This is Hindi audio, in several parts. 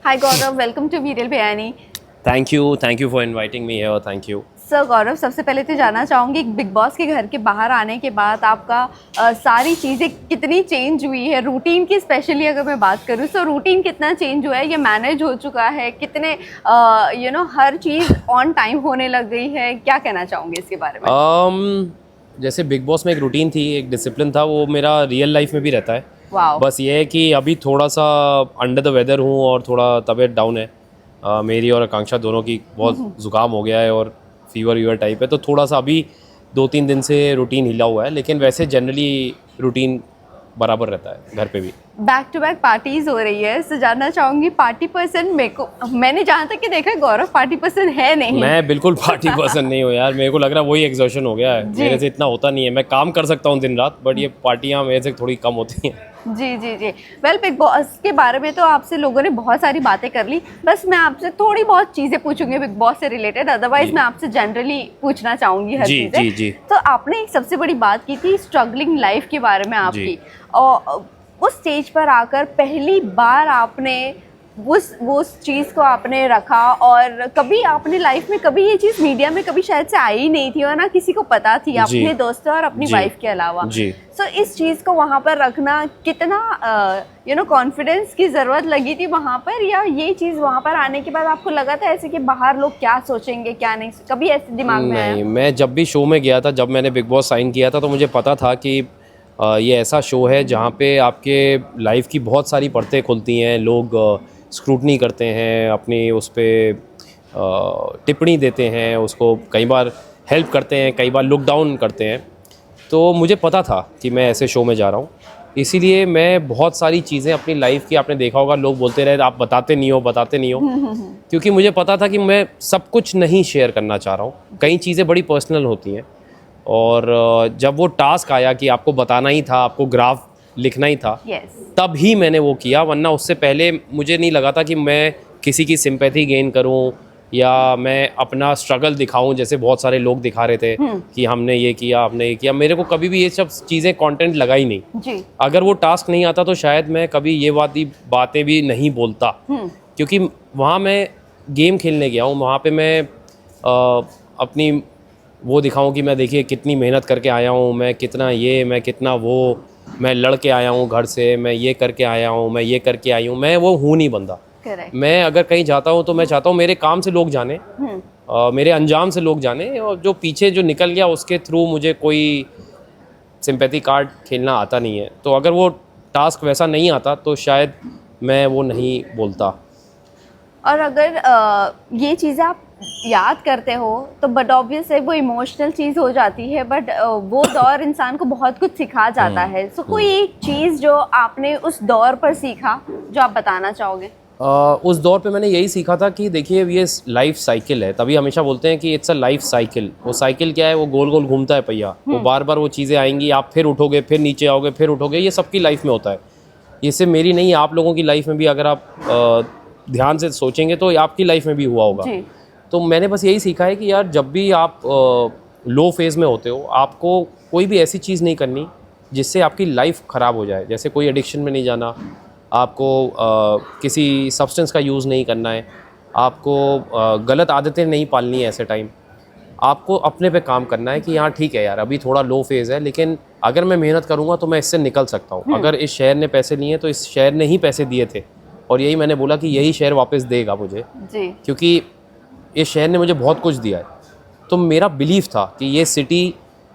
Hi Gaurav, welcome to Viral Bayani. Thank you for inviting me here. Thank you. Sir Gaurav, सबसे पहले तो जानना चाहूँगी बिग बॉस के घर के बाहर आने के बाद आपका सारी चीज़ें कितनी चेंज हुई है, रूटीन की स्पेशली अगर मैं बात करूँ तो रूटीन कितना चेंज हुआ है, ये मैनेज हो चुका है, कितने हर चीज़ ऑन टाइम होने लग गई है, क्या कहना चाहूँगी इसके बारे में? जैसे बिग बॉस में एक रूटीन थी, एक डिसिप्लिन था, वो मेरा रियल लाइफ में भी रहता है। वाओ। बस ये है कि अभी थोड़ा सा अंडर द वेदर हूँ और थोड़ा तबीयत डाउन है। मेरी और आकांक्षा दोनों की बहुत ज़ुकाम हो गया है और फीवर टाइप है, तो थोड़ा सा अभी 2-3 दिन से रूटीन हिला हुआ है, लेकिन वैसे जनरली रूटीन बराबर रहता है घर पे भी। बैक टू बैक पार्टीज हो रही है, तो जानना चाहूँगी पार्टी पर्सन मैंने जहाँ तक कि देखा है गौरव पार्टी पर्सन है नहीं। मैं बिल्कुल पार्टी पर्सन नहीं हूँ यार, मेरे को लग रहा है वही एग्जॉशन हो गया है, मेरे से इतना होता नहीं है। मैं काम कर सकता हूँ दिन रात, बट ये पार्टियाँ मेरे से थोड़ी कम होती हैं। जी जी जी। वेल, बिग बॉस के बारे में तो आपसे लोगों ने बहुत सारी बातें कर ली, बस मैं आपसे थोड़ी बहुत चीज़ें पूछूंगी बिग बॉस से रिलेटेड, अदरवाइज मैं आपसे जनरली पूछना चाहूँगी हर चीज़ें। जी जी। तो आपने एक सबसे बड़ी बात की थी स्ट्रगलिंग लाइफ के बारे में आपकी, और उस स्टेज पर आकर पहली बार आपने वो चीज़ को आपने रखा, और कभी आपने लाइफ में कभी ये चीज़ मीडिया में कभी शायद से आई ही नहीं थी और ना किसी को पता थी अपने दोस्तों और अपनी वाइफ के अलावा। सो इस चीज़ को वहाँ पर रखना कितना कॉन्फिडेंस की ज़रूरत लगी थी वहाँ पर, या ये चीज़ वहाँ पर आने के बाद आपको लगा था ऐसे कि बाहर लोग क्या सोचेंगे क्या नहीं, कभी ऐसे दिमाग में आया? नहीं, मैं जब भी शो में गया था, जब मैंने बिग बॉस साइन किया था, तो मुझे पता था कि ये ऐसा शो है जहाँ पे आपके लाइफ की बहुत सारी परतें खुलती हैं, लोग स्क्रूटनी करते हैं, अपनी उस पर टिप्पणी देते हैं, उसको कई बार हेल्प करते हैं, कई बार लुक डाउन करते हैं। तो मुझे पता था कि मैं ऐसे शो में जा रहा हूँ, इसीलिए मैं बहुत सारी चीज़ें अपनी लाइफ की, आपने देखा होगा लोग बोलते रहे आप बताते नहीं हो क्योंकि मुझे पता था कि मैं सब कुछ नहीं शेयर करना चाह रहा हूँ। कई चीज़ें बड़ी पर्सनल होती हैं, और जब वो टास्क आया कि आपको बताना ही था, आपको ग्राफ लिखना ही था, तब ही मैंने वो किया, वरना उससे पहले मुझे नहीं लगा था कि मैं किसी की सिंपैथी गेन करूं या मैं अपना स्ट्रगल दिखाऊं, जैसे बहुत सारे लोग दिखा रहे थे कि हमने ये किया, हमने ये किया। मेरे को कभी भी ये सब चीज़ें कंटेंट लगा ही नहीं जी। अगर वो टास्क नहीं आता तो शायद मैं कभी ये बातें भी नहीं बोलता, क्योंकि वहाँ मैं गेम खेलने गया हूँ, वहाँ पर मैं अपनी वो दिखाऊं कि मैं देखिए कितनी मेहनत करके आया हूँ, मैं कितना ये, मैं कितना वो, मैं लड़ के आया हूँ घर से, मैं ये करके आया हूँ, मैं ये करके आई हूँ। मैं वो हूँ नहीं बंदा। मैं अगर कहीं जाता हूँ तो मैं चाहता हूँ मेरे काम से लोग जाने, मेरे अंजाम से लोग जाने, और जो पीछे जो निकल गया उसके थ्रू मुझे कोई सिंपैथी कार्ड खेलना आता नहीं है। तो अगर वो टास्क वैसा नहीं आता तो शायद मैं वो नहीं बोलता। और अगर ये चीज़ें आप याद करते हो तो बट ऑब्वियस है वो इमोशनल चीज़ हो जाती है, बट वो दौर इंसान को बहुत कुछ सिखा जाता है। सो कोई एक चीज़ जो आपने उस दौर पर सीखा जो आप बताना चाहोगे? उस दौर पे मैंने यही सीखा था कि देखिए ये लाइफ साइकिल है, तभी हमेशा बोलते हैं कि इट्स अ लाइफ साइकिल। वो साइकिल क्या है, वो गोल गोल घूमता है पहिया, वो बार बार वो चीज़ें आएंगी, आप फिर उठोगे, फिर नीचे आओगे, फिर उठोगे, ये सबकी लाइफ में होता है। ये सिर्फ मेरी नहीं, आप लोगों की लाइफ में भी अगर आप ध्यान से सोचेंगे तो आपकी लाइफ में भी हुआ होगा। तो मैंने बस यही सीखा है कि यार जब भी आप लो फेज़ में होते हो, आपको कोई भी ऐसी चीज़ नहीं करनी जिससे आपकी लाइफ ख़राब हो जाए। जैसे कोई एडिक्शन में नहीं जाना, आपको किसी सब्सटेंस का यूज़ नहीं करना है, आपको गलत आदतें नहीं पालनी है। ऐसे टाइम आपको अपने पे काम करना है कि हाँ ठीक है यार, अभी थोड़ा लो फेज़ है, लेकिन अगर मैं मेहनत करूँगा तो मैं इससे निकल सकता हूँ। अगर इस शहर ने पैसे लिए तो इस शहर ने ही पैसे दिए थे, और यही मैंने बोला कि यही शहर वापस देगा मुझे जी। क्योंकि इस शहर ने मुझे बहुत कुछ दिया है। तो मेरा बिलीफ था कि ये सिटी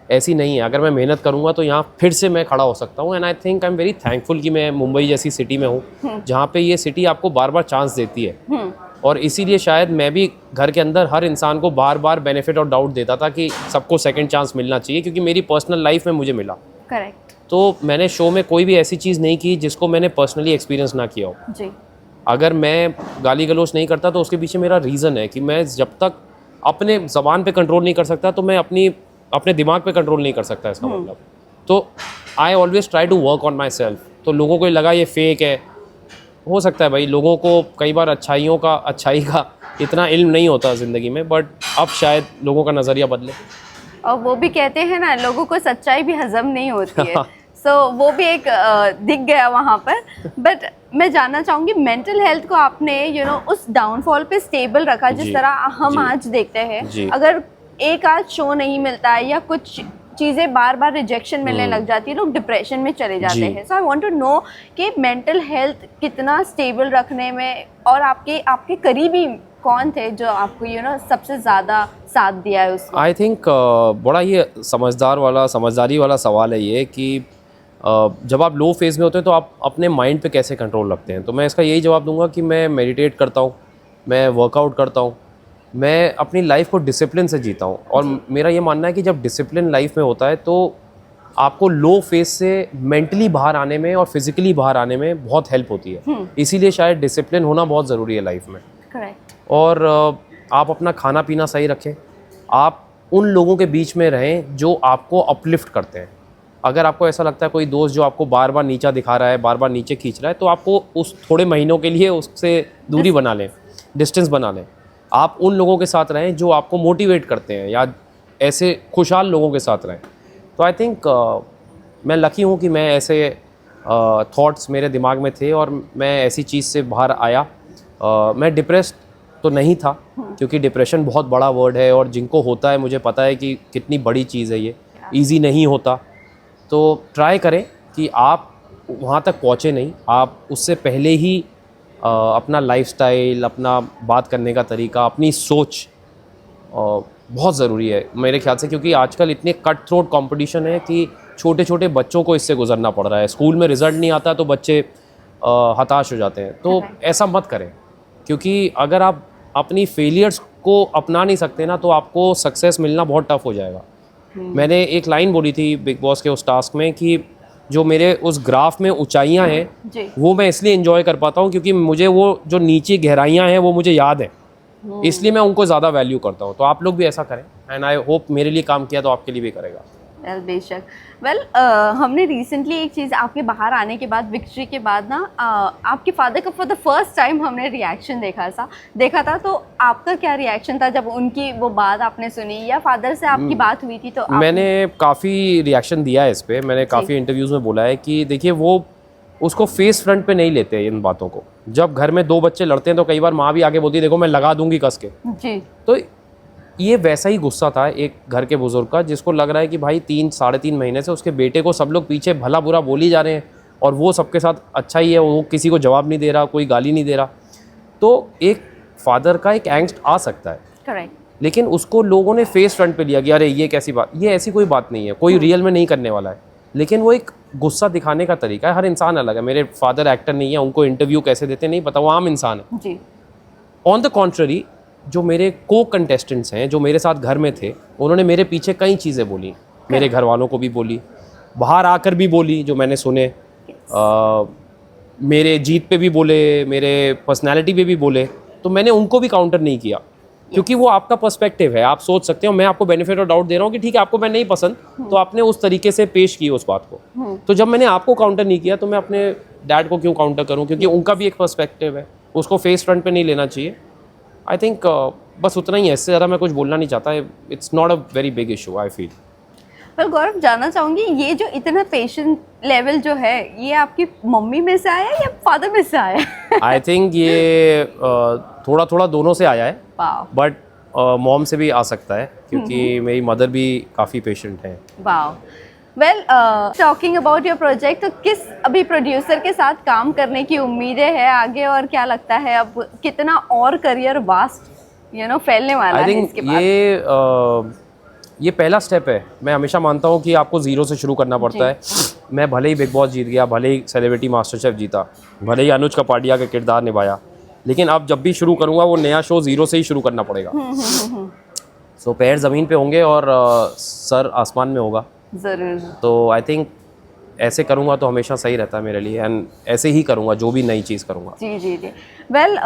ऐसी नहीं है, अगर मैं मेहनत करूँगा तो यहाँ फिर से मैं खड़ा हो सकता हूँ। And I think I am very thankful कि मैं मुंबई जैसी सिटी में हूँ जहाँ पे ये सिटी आपको बार बार चांस देती है। और इसीलिए शायद मैं भी घर के अंदर हर इंसान को बार बार बेनिफिट और डाउट देता था कि सबको सेकंड चांस मिलना चाहिए, क्योंकि मेरी पर्सनल लाइफ में मुझे मिला। करेक्ट। तो मैंने शो में कोई भी ऐसी चीज़ नहीं की जिसको मैंने पर्सनली एक्सपीरियंस ना किया हो जी। अगर मैं गाली गलौज नहीं करता तो उसके पीछे मेरा रीज़न है कि मैं जब तक अपने ज़बान पे कंट्रोल नहीं कर सकता तो मैं अपने दिमाग पे कंट्रोल नहीं कर सकता, इसका मतलब। तो I always try to work on myself. तो लोगों को लगा ये फेक है, हो सकता है भाई, लोगों को कई बार अच्छाई का इतना इल्म नहीं होता ज़िंदगी में, बट अब शायद लोगों का नज़रिया बदले। और वो भी कहते हैं ना, लोगों को सच्चाई भी हजम नहीं होती है। सो वो भी एक दिख गया वहाँ पर। बट मैं जानना चाहूँगी मेंटल हेल्थ को आपने उस डाउनफॉल पे स्टेबल रखा जिस जी, तरह हम जी, आज देखते हैं। जी। अगर एक आध शो नहीं मिलता है या कुछ चीज़ें बार बार रिजेक्शन मिलने लग जाती है, लोग डिप्रेशन में चले जाते जी। हैं। सो आई वांट टू नो कि मेंटल हेल्थ कितना स्टेबल रखने में, और आपके करीबी कौन थे जो आपको सबसे ज़्यादा साथ दिया है उसमें? आई थिंक बड़ा ही समझदारी वाला सवाल है ये कि जब आप लो फेज़ में होते हैं तो आप अपने माइंड पे कैसे कंट्रोल रखते हैं। तो मैं इसका यही जवाब दूंगा कि मैं मेडिटेट करता हूँ, मैं वर्कआउट करता हूँ, मैं अपनी लाइफ को डिसिप्लिन से जीता हूँ। और मेरा ये मानना है कि जब डिसिप्लिन लाइफ में होता है तो आपको लो फेज से मेंटली बाहर आने में और फिजिकली बाहर आने में बहुत हेल्प होती है। इसीलिए शायद डिसिप्लिन होना बहुत ज़रूरी है लाइफ में। करेक्ट। और आप अपना खाना पीना सही रखें, आप उन लोगों के बीच में रहें जो आपको अपलिफ्ट करते हैं। अगर आपको ऐसा लगता है कोई दोस्त जो आपको बार बार नीचा दिखा रहा है, बार बार नीचे खींच रहा है, तो आपको उस थोड़े महीनों के लिए उससे दूरी बना लें, डिस्टेंस बना लें। आप उन लोगों के साथ रहें जो आपको मोटिवेट करते हैं, या ऐसे खुशहाल लोगों के साथ रहें। तो आई थिंक मैं लकी हूँ कि मैं ऐसे थॉट्स मेरे दिमाग में थे और मैं ऐसी चीज़ से बाहर आया। मैं डिप्रेस्ड तो नहीं था, क्योंकि डिप्रेशन बहुत बड़ा वर्ड है और जिनको होता है मुझे पता है कि कितनी बड़ी चीज़ है ये, इजी नहीं होता। तो ट्राई करें कि आप वहाँ तक पहुँचे नहीं, आप उससे पहले ही अपना लाइफस्टाइल, अपना बात करने का तरीका, अपनी सोच बहुत ज़रूरी है मेरे ख्याल से। क्योंकि आजकल इतने कट थ्रोट कंपटीशन है कि छोटे छोटे बच्चों को इससे गुजरना पड़ रहा है। स्कूल में रिज़ल्ट नहीं आता तो बच्चे हताश हो जाते हैं। तो ऐसा मत करें, क्योंकि अगर आप अपनी फेलियर्स को अपना नहीं सकते ना, तो आपको सक्सेस मिलना बहुत टफ हो जाएगा। मैंने एक लाइन बोली थी बिग बॉस के उस टास्क में कि जो मेरे उस ग्राफ में ऊंचाइयां हैं वो मैं इसलिए एंजॉय कर पाता हूँ क्योंकि मुझे वो जो नीचे गहराइयाँ हैं वो मुझे याद है, इसलिए मैं उनको ज़्यादा वैल्यू करता हूँ। तो आप लोग भी ऐसा करें, एंड आई होप मेरे लिए काम किया तो आपके लिए भी करेगा। बेशक। हमने रिसेंटली एक चीज़ आपके बाहर आने के बाद, विक्ट्री के बाद ना, आपके फादर का फॉर द फर्स्ट टाइम हमने रिएक्शन देखा था। तो आपका क्या रिएक्शन था जब उनकी वो बात आपने सुनी, या फादर से आपकी बात हुई थी? तो मैंने काफ़ी रिएक्शन दिया है इस पर, मैंने काफ़ी इंटरव्यूज़ में बोला है कि देखिए वो उसको फेस फ्रंट पे नहीं लेते इन बातों को। जब घर में दो बच्चे लड़ते हैं तो कई बार माँ भी आगे बोलती है देखो मैं लगा दूंगी कस के जी। तो ये वैसा ही गुस्सा था एक घर के बुजुर्ग का, जिसको लग रहा है कि भाई 3-3.5 महीने से उसके बेटे को सब लोग पीछे भला बुरा बोली जा रहे हैं और वो सबके साथ अच्छा ही है, वो किसी को जवाब नहीं दे रहा, कोई गाली नहीं दे रहा। तो एक फादर का एक एंग्स्ट आ सकता है, करेक्ट, लेकिन उसको लोगों ने फेस फ्रंट पे लिया कि अरे ये कैसी बात, ये ऐसी कोई बात नहीं है, कोई रियल में नहीं करने वाला है। लेकिन वो एक गुस्सा दिखाने का तरीका है, हर इंसान अलग है। मेरे फादर एक्टर नहीं है, उनको इंटरव्यू कैसे देते नहीं पता, वो आम इंसान है जी। ऑन द कॉन्ट्ररी जो मेरे को कंटेस्टेंट्स हैं जो मेरे साथ घर में थे, उन्होंने मेरे पीछे कई चीज़ें बोली, मेरे घर वालों को भी बोली, बाहर आकर भी बोली जो मैंने सुने, मेरे जीत पे भी बोले, मेरे पर्सनालिटी पे भी बोले। तो मैंने उनको भी काउंटर नहीं किया, क्योंकि वो आपका पर्सपेक्टिव है, आप सोच सकते हो। मैं आपको बेनिफिट ऑफ डाउट दे रहा हूँ कि ठीक है आपको मैं नहीं पसंद, तो आपने उस तरीके से पेश की उस बात को। तो जब मैंने आपको काउंटर नहीं किया तो मैं अपने डैड को क्यों काउंटर करूँ, क्योंकि उनका भी एक पर्सपेक्टिव है, उसको फेस फ्रंट पे नहीं लेना चाहिए। आई थिंक बस उतना ही है, इससे ज़्यादा मैं कुछ बोलना नहीं चाहता। It's not a very big issue I feel. पर गौरव, जानना चाहूँगी ये जो इतना पेशेंट लेवल जो है, ये आपकी मम्मी में से आया या फादर में से आया? आई थिंक ये थोड़ा थोड़ा दोनों से आया है, बट मॉम से भी आ सकता है, क्योंकि मेरी मदर भी काफ़ी पेशेंट हैं। Wow. Well, talking about your project, तो किस अभी प्रोड्यूसर के साथ काम करने की उम्मीदें हैं आगे, और क्या लगता है अब कितना और करियर वास्ट फैलने वाला है इसके बाद? ये पहला स्टेप है। मैं हमेशा मानता हूँ कि आपको ज़ीरो से शुरू करना पड़ता है। मैं भले ही बिग बॉस जीत गया, भले ही सेलिब्रिटी मास्टर शेफ जीता, भले ही अनुज कपाडिया का किरदार निभाया, लेकिन अब जब भी शुरू करूँगा वो नया शो ज़ीरो से ही शुरू करना पड़ेगा। सो पैर ज़मीन पे होंगे और सर आसमान में होगा ज़रूर। तो आई थिंक ऐसे करूँगा तो हमेशा सही रहता है मेरे लिए, एंड ऐसे ही करूँगा जो भी नई चीज़ करूँगा। जी जी जी। वेल,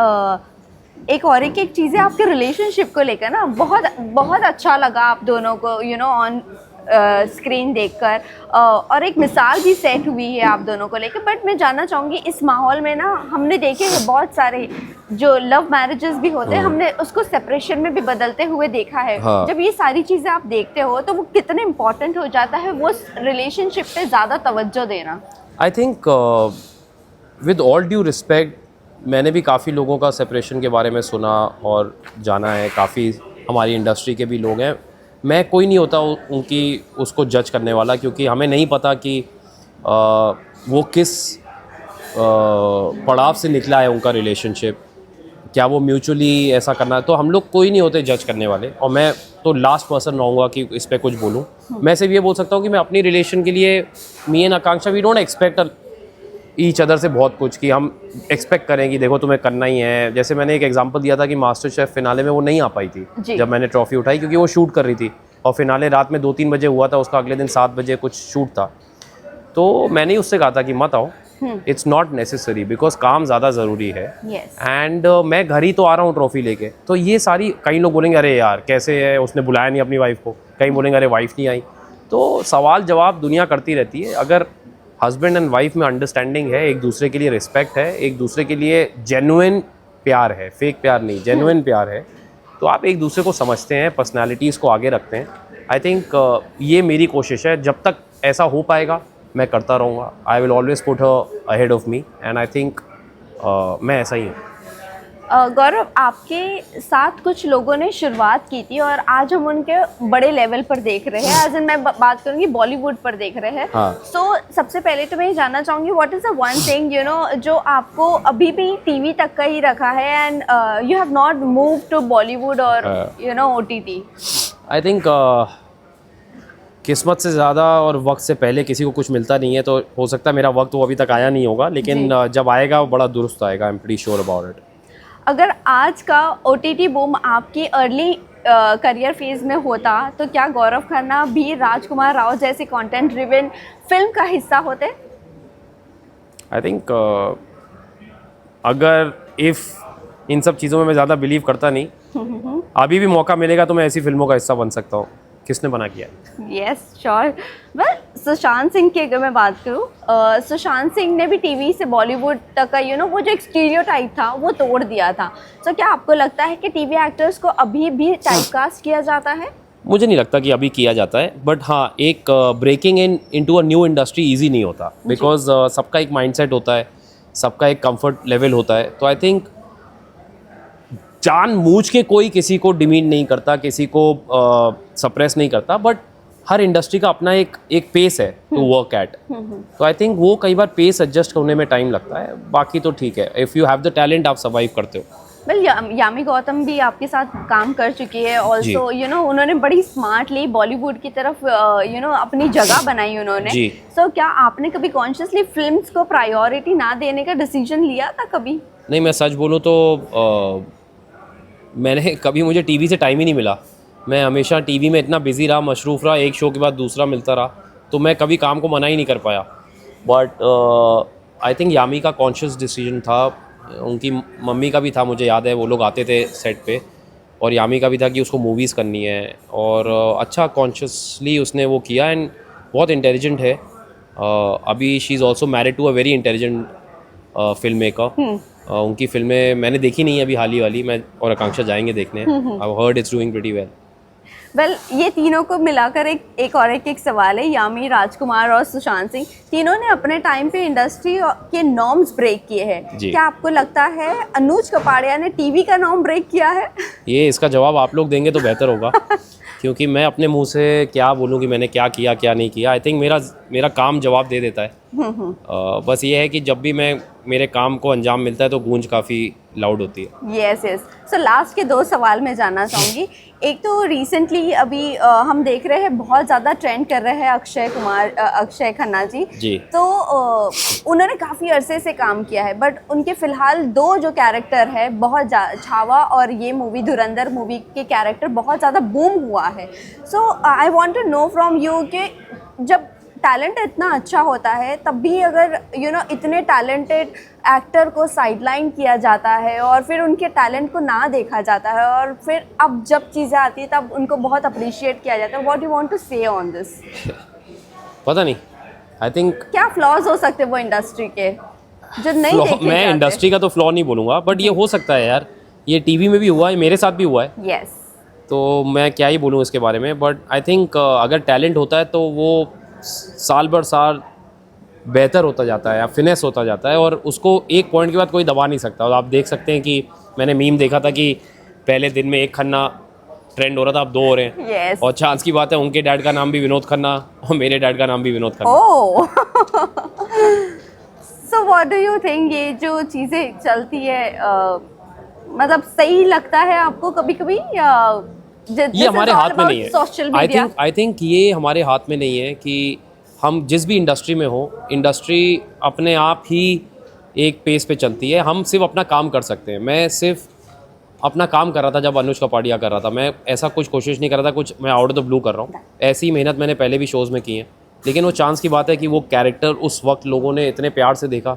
एक चीज़ है आपके रिलेशनशिप को लेकर ना, बहुत बहुत अच्छा लगा आप दोनों को ऑन स्क्रीन देखकर, और एक मिसाल भी सेट हुई है आप दोनों को लेकर। बट मैं जानना चाहूँगी, इस माहौल में ना हमने देखे हैं बहुत सारे जो लव मैरिजेस भी होते हैं, हमने उसको सेपरेशन में भी बदलते हुए देखा है। हाँ। जब ये सारी चीज़ें आप देखते हो तो वो कितने इम्पोर्टेंट हो जाता है वो रिलेशनशिप पे ज़्यादा तवज्जो देना। I think with all due respect, मैंने भी काफ़ी लोगों का सेपरेशन के बारे में सुना और जाना है, काफ़ी हमारी इंडस्ट्री के भी लोग हैं। मैं कोई नहीं होता उनकी उसको जज करने वाला, क्योंकि हमें नहीं पता कि वो किस पड़ाव से निकला है उनका रिलेशनशिप, क्या वो म्यूचुअली ऐसा करना है। तो हम लोग कोई नहीं होते जज करने वाले, और मैं तो लास्ट पर्सन रहूँगा कि इस पर कुछ बोलूँ। मैं सिर्फ ये बोल सकता हूँ कि मैं अपनी रिलेशन के लिए, me and Akanksha, we don't expect each other से बहुत कुछ, कि हम एक्सपेक्ट करें कि देखो तुम्हें करना ही है। जैसे मैंने एक एग्जांपल दिया था कि मास्टर शेफ फिनाले में वो नहीं आ पाई थी जब मैंने ट्रॉफी उठाई, क्योंकि वो शूट कर रही थी, और फिनाले रात में 2-3 बजे हुआ था, उसका अगले दिन 7 बजे कुछ शूट था। तो मैंने ही उससे कहा था कि मत आओ, इट्स नॉट नेसेसरी, बिकॉज काम ज़्यादा ज़रूरी है। एंड मैं घर ही तो आ रहा हूँ ट्रॉफी लेके। तो ये सारी, कई लोग बोलेंगे अरे यार कैसे है, उसने बुलाया नहीं अपनी वाइफ को, कहीं बोलेंगे अरे वाइफ नहीं आई। तो सवाल जवाब दुनिया करती रहती है। अगर हस्बैंड एंड वाइफ में अंडरस्टैंडिंग है, एक दूसरे के लिए रिस्पेक्ट है, एक दूसरे के लिए जेन्युइन प्यार है, फेक प्यार नहीं, जेन्युइन प्यार है, तो आप एक दूसरे को समझते हैं, पर्सनालिटीज़ को आगे रखते हैं। आई थिंक ये मेरी कोशिश है, जब तक ऐसा हो पाएगा मैं करता रहूँगा। I will always put her ahead of me, and I think मैं ऐसा ही हूँ। गौरव, आपके साथ कुछ लोगों ने शुरुआत की थी और आज हम उनके बड़े लेवल पर देख रहे हैं। आज मैं बात करूँगी बॉलीवुड पर देख रहे हैं। हाँ। सो सबसे पहले तो मैं ये जानना चाहूँगी, what is the one thing जो आपको अभी भी टीवी तक का ही रखा है, and you have not move to Bollywood और OTT? आई थिंक किस्मत से ज़्यादा और वक्त से पहले किसी को कुछ मिलता नहीं है, तो हो सकता है मेरा वक्त वो अभी तक आया नहीं होगा, लेकिन जब आएगा वो बड़ा दुरुस्त आएगा। I am pretty sure about it. अगर आज का OTT बूम आपकी अर्ली करियर फेज में होता तो क्या गौरव खन्ना भी राजकुमार राव जैसे कंटेंट ड्रिवन फिल्म का हिस्सा होते? आई थिंक अगर इफ़ इन सब चीज़ों में मैं ज़्यादा बिलीव करता नहीं, अभी भी मौका मिलेगा तो मैं ऐसी फिल्मों का हिस्सा बन सकता हूँ। किसने मना किया? Yes sure. Well, Sushant Singh की अगर मैं बात करूँ, सुशांत सिंह ने भी टीवी से बॉलीवुड तक का वो जो एक स्टीरियोटाइप था वो तोड़ दिया था। तो क्या आपको लगता है कि टीवी एक्टर्स को अभी भी टाइपकास्ट किया जाता है? मुझे नहीं लगता कि अभी किया जाता है, बट हाँ, एक breaking into a new industry easy नहीं होता, बिकॉज सबका एक माइंडसेट होता है, सबका एक कंफर्ट लेवल होता है। तो आई थिंक जानबूझ के कोई किसी को डिमीन नहीं करता, किसी को सप्रेस नहीं करता, बट हर इंडस्ट्री का अपना एक पेस है टू वर्क एट। तो आई थिंक वो कई बार पेस एडजस्ट होने में टाइम लगता है, बाकी तो ठीक है। If you have the talent आप सर्वाइव करते हो। वेल, यामी गौतम भी आपके साथ काम कर चुकी है ऑल्सो। उन्होंने बड़ी स्मार्टली बॉलीवुड की तरफ अपनी जगह बनाई उन्होंने। सो क्या आपने कभी कॉन्शियसली फिल्म्स को प्रायोरिटी ना देने का डिसीजन लिया था कभी? नहीं, मैं सच बोलूँ तो मैंने कभी, मुझे टीवी से टाइम ही नहीं मिला। मैं हमेशा टीवी में इतना बिजी रहा, मशरूफ़ रहा, एक शो के बाद दूसरा मिलता रहा, तो मैं कभी काम को मना ही नहीं कर पाया। बट आई थिंक यामी का कॉन्शियस डिसीजन था, उनकी मम्मी का भी था, मुझे याद है वो लोग आते थे सेट पे, और यामी का भी था कि उसको मूवीज़ करनी है, और अच्छा कॉन्शियसली उसने वो किया। एंड बहुत इंटेलिजेंट है। अभी she is also married to a very intelligent film maker. उनकी फिल्में मैंने देखी नहीं है अभी हाल ही वाली, मैं और आकांक्षा जाएंगे देखने। I heard it's doing pretty well. Well, ये तीनों को मिलाकर एक सवाल है। यामी, राजकुमार और सुशांत सिंह, तीनों ने अपने टाइम पे इंडस्ट्री के नॉर्म्स ब्रेक किए हैं। क्या आपको लगता है अनुज कपाड़िया ने टीवी का नॉर्म ब्रेक किया है? ये इसका जवाब आप लोग देंगे तो बेहतर होगा क्योंकि मैं अपने मुंह से क्या बोलूँ कि मैंने क्या किया क्या नहीं किया। आई थिंक मेरा काम जवाब दे देता है। बस ये है कि जब भी मेरे काम को अंजाम मिलता है तो गूंज काफ़ी लाउड होती है। यस। सो लास्ट के 2 सवाल मैं जानना चाहूँगी। एक तो रिसेंटली अभी हम देख रहे हैं बहुत ज़्यादा ट्रेंड कर रहे हैं अक्षय खन्ना जी। तो उन्होंने काफ़ी अरसे से काम किया है, बट उनके फ़िलहाल 2 जो कैरेक्टर है, बहुत छावा और ये मूवी धुरंधर मूवी के कैरेक्टर बहुत ज़्यादा बूम हुआ है। So I want to know from you कि जब टैलेंट इतना अच्छा होता है तब भी अगर इतने टैलेंटेड एक्टर को साइडलाइन किया जाता है और फिर उनके टैलेंट को ना देखा जाता है, और फिर अब जब चीज़ें आती है तब उनको बहुत अप्रिशिएट किया जाता है। व्हाट यू वांट टू से ऑन दिस? पता नहीं, आई थिंक क्या फ्लॉज हो सकते हैं वो इंडस्ट्री के जो नहीं देखे मैं जाते? इंडस्ट्री का तो फ्लॉ नहीं बोलूँगा, बट ये हो सकता है यार, ये टीवी में भी हुआ है, मेरे साथ भी हुआ है, यस। तो मैं क्या ही बोलूँ इसके बारे में। बट आई थिंक अगर टैलेंट होता है तो वो साल भर साल बेहतर होता जाता है या फिनेस होता जाता है, और उसको एक पॉइंट के बाद कोई दबा नहीं सकता। और आप देख सकते हैं कि मैंने मीम देखा था कि पहले दिन में एक खन्ना ट्रेंड हो रहा था, अब 2 हो रहे हैं। यस। और चांस की बात है उनके डैड का नाम भी विनोद खन्ना और मेरे डैड का नाम भी Vinod Khanna. Oh so what do you think, ये जो चीज़ें चलती है मतलब सही लगता है आपको कभी कभी, या ये हमारे हाथ में नहीं है। Social media? आई थिंक ये हमारे हाथ में नहीं है कि हम जिस भी इंडस्ट्री में हो, इंडस्ट्री अपने आप ही एक पेस पे चलती है, हम सिर्फ अपना काम कर सकते हैं। मैं सिर्फ अपना काम कर रहा था जब अनुष्का पाटिया कर रहा था, मैं ऐसा कुछ कोशिश नहीं कर रहा था कुछ मैं आउट ऑफ द ब्लू कर रहा हूँ। ऐसी मेहनत मैंने पहले भी शोज़ में की है, लेकिन वो चांस की बात है कि वो कैरेक्टर उस वक्त लोगों ने इतने प्यार से देखा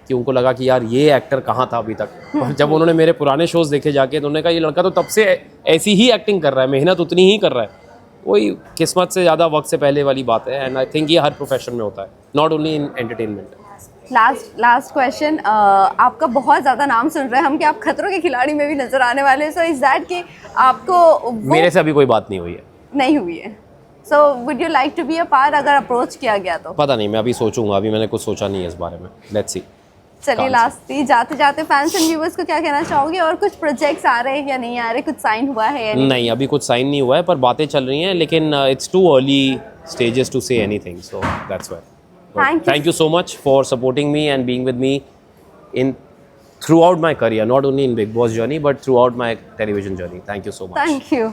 कि उनको लगा कि यार ये एक्टर कहाँ था अभी तक। और जब उन्होंने मेरे पुराने शोज़ देखे जाके तो उन्होंने कहा ये लड़का तो तब से ऐसी ही एक्टिंग कर रहा है, मेहनत उतनी ही कर रहा है। वही किस्मत से ज़्यादा वक्त से पहले वाली बात है, एंड आई थिंक ये हर प्रोफेशन में होता है, not only in entertainment. Last question, आपका बहुत ज़्यादा नाम सुन रहे हैं हम कि आप खतरों के खिलाड़ी में भी नजर आने वाले हैं, सो इज दैट कि आपको वो मेरे से अभी कोई बात नहीं हुई है। नहीं हुई है? So would you like to be a part अगर अप्रोच किया गया तो? पता नहीं, मैं अभी सोचूंगा, अभी मैंने कुछ सोचा नहीं है इस बारे में, लेट्स सी। चलिए लास्ट जाते जाते फैंस एंड व्यूअर्स को क्या कहना चाहोगे, और कुछ प्रोजेक्ट्स आ रहे हैं या नहीं आ रहे, कुछ साइन हुआ है या नहीं, अभी कुछ साइन नहीं हुआ है, पर बातें चल रही हैं, लेकिन it's too early stages to say anything, so that's why. Thank you so much for supporting me and being with me in throughout my career, not only in Bigg Boss journey but throughout my television journey. Thank you so much. Thank you.